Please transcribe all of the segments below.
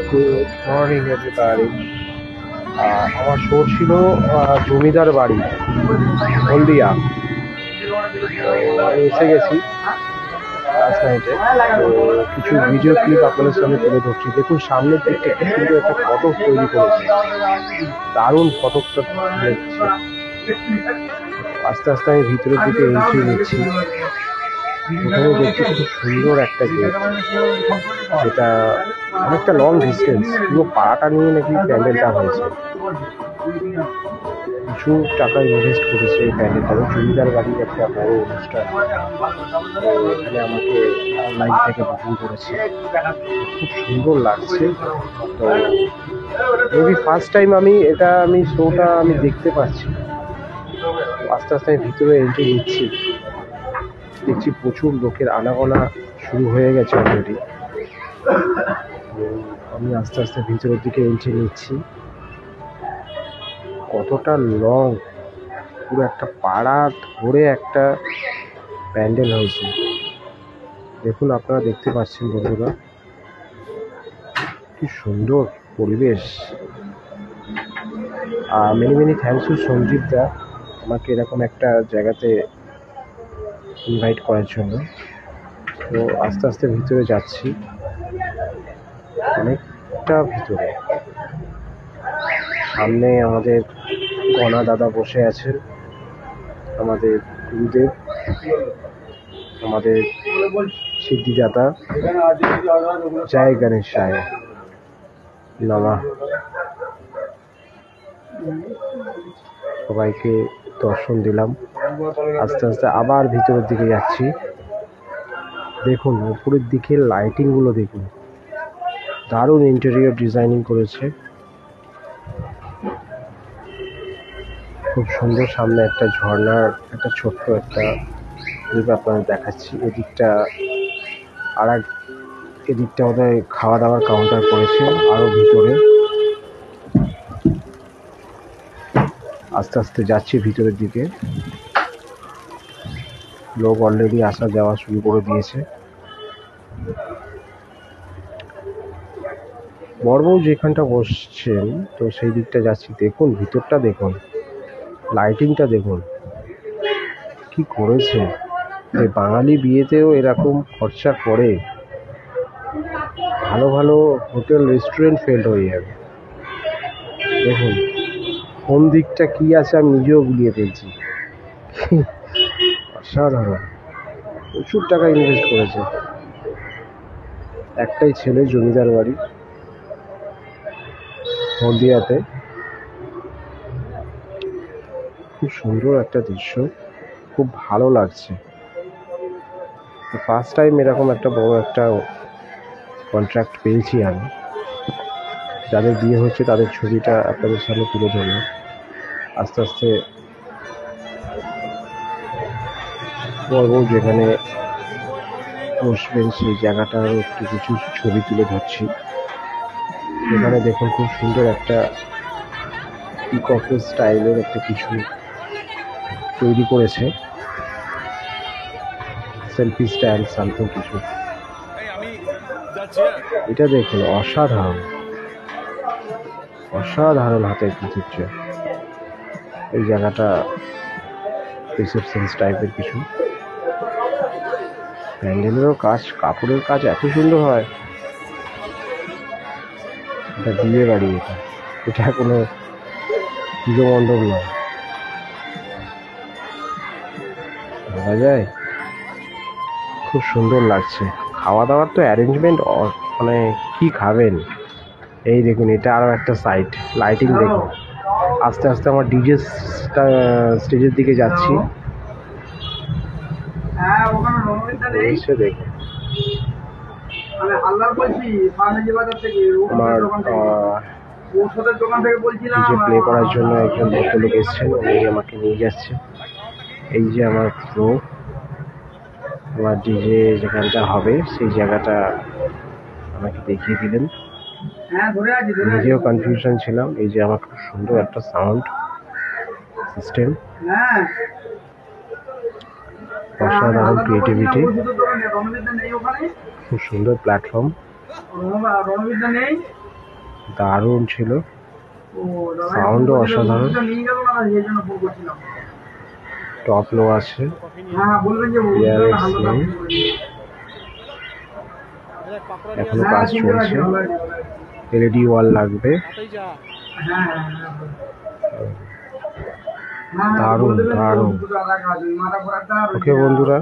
Good morning everybody. আমার show ছিল জমিদার বাড়ি, হলদিয়া। তো আমি এসে গেছি লাস্ট নাইটে। তো কিছু ভিডিও ক্লিপ আপনাদের সামনে তুলে ধরছি। দেখুন সামনের দিকটা কি সুন্দর একটা ফটক তৈরি করেছে, দারুণ ফটকটা দেখছে। আস্তে আস্তে আমি ভিতরের দিকে এন্ট্রি নিচ্ছি। প্রথমে দেখছি খুব সুন্দর একটা গেট, যেটা অনেকটা লং ডিস্টেন্স, পুরো পাড়াটা নিয়ে নাকি প্যান্ডেলটা হয়েছে। প্রচুর টাকা ইনভেস্ট করেছে এই প্যান্ডেলটাতে। জমিদার বাড়ির একটা বড় অনুষ্ঠান, এখানে আমাকে অনলাইন থেকে বুকিং করেছে। খুব সুন্দর লাগছে। তো মেবি ফার্স্ট টাইম আমি শোটা দেখতে পাচ্ছি। আস্তে আস্তে আমি ভিতরে এন্ট্রি নিচ্ছি, দেখছি প্রচুর লোকের আনাগোনা শুরু হয়ে গেছে অলরেডি। আমি আস্তে আস্তে ভিতরের দিকে এন্ট্রি নিচ্ছি। কতটা লং, পুরো একটা পাড়া ধরে একটা প্যান্ডেল হয়েছে। দেখুন, আপনারা দেখতে পাচ্ছেন বন্ধুরা, কি সুন্দর পরিবেশ। Many many thanks to Sanjeev da, আমাকে এরকম একটা জায়গাতে ইনভাইট করার জন্য। তো আস্তে আস্তে ভিতরে যাচ্ছি, অনেকটা ভিতরে। সামনে আমাদের গণা দাদা বসে আছেন, আমাদের গুরুদেব, আমাদের সিদ্ধিদাতা। জয় গণেশায় নমঃ। সবাইকে দর্শন দিলাম। আস্তে আস্তে আবার ভিতরের দিকে যাচ্ছি। দেখুন উপরের দিকে লাইটিংগুলো দেখুন, দারুণ ইন্টেরিয়র ডিজাইনিং করেছে, খুব সুন্দর। সামনে একটা ঝর্ণার একটা ছোট্ট একটা ক্লিপ আপনাদের দেখাচ্ছি। এদিকটা ওদের খাওয়া দাওয়ার কাউন্টার করেছে আরো ভিতরে। আস্তে আস্তে যাচ্ছি ভিতরের দিকে। লোক অলরেডি আসা যাওয়া শুরু করে দিয়েছে। বড়বউ যেখানটা বসছেন, তো সেই দিকটা যাচ্ছি। দেখুন ভিতরটা দেখুন, লাইটিংটা দেখুন কি করেছে। এই বাঙালি বিয়েতেও এরকম খরচা করে, ভালো ভালো হোটেল রেস্টুরেন্ট ফেল হয়ে যাবে। দেখুন কোন দিকটা কি আছে আমি নিজেও গুলিয়ে ফেলছি। অসাধারণ, প্রচুর টাকা ইনভেস্ট করেছে। একটাই ছেলে, জমিদার বাড়ি, হলদিয়াতে। খুব সুন্দর একটা দৃশ্য, খুব ভালো লাগছে। ফার্স্ট টাইম এরকম একটা বড় একটা কন্ট্রাক্ট পেয়েছি আমি। যাদের বিয়ে হচ্ছে তাদের ছবিটা আপনাদের সামনে তুলে ধরলাম। আস্তে আস্তে বড়বউ যেখানে বসবেন সেই জায়গাটারও একটু কিছু ছবি তুলে ধরছি। এখানে দেখুন খুব সুন্দর একটা পিককের স্টাইলের একটা কিছু তৈরি করেছে, সেলফি স্ট্যান্ড সামথিং কিছু। এটা দেখুন, অসাধারণ অসাধারণ হাতের কিছু। এই জায়গাটা রিসেপশন টাইপের কিছু। প্যান্ডেলেরও কাজ, কাপড়ের কাজ এত সুন্দর হয়। এটা বিয়ে বাড়ি, এটা কোনো পুজো মণ্ডপ নয়, বলা যায়। খুব সুন্দর লাগছে। খাওয়া দাওয়ার তো অ্যারেঞ্জমেন্ট, মানে কি খাবেন। এই দেখুন, এটা আরও একটা সাইড, লাইটিং দেখুন। আস্তে আস্তে আমার ডিজে স্টেজের দিকে যাচ্ছি। দেখুন আমার ডিজে প্লে করার জন্য একজন ভদ্রলোক এসেছেন, উনি আমাকে নিয়ে যাচ্ছে। এই যে আমার ফ্লো, আমার ডিজে যেখানটা হবে সেই জায়গাটা আমাকে দেখিয়ে দিলেন। নিজেও কনফিউশন ছিলাম। এই যে আমার খুব সুন্দর একটা সাউন্ড সিস্টেম, অসাধারণ ক্রিয়েটিভিটি, খুব সুন্দর প্ল্যাটফর্ম। দারুণ ছিল, সাউন্ডও অসাধারণ। টপ লো আছে, ইয়ারএক্স নেই, এখনো কাজ চলছে। এলইডি ওয়াল লাগবে। দারুণ দারুণ। ওকে বন্ধুরা,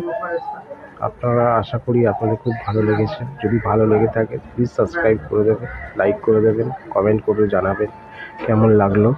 আপনারা আশা করি আপনাদের খুব ভালো লেগেছে। যদি ভালো লেগে থাকে প্লিজ সাবস্ক্রাইব করে দেবেন, লাইক করে দেবেন, কমেন্ট করে জানাবেন কেমন লাগলো।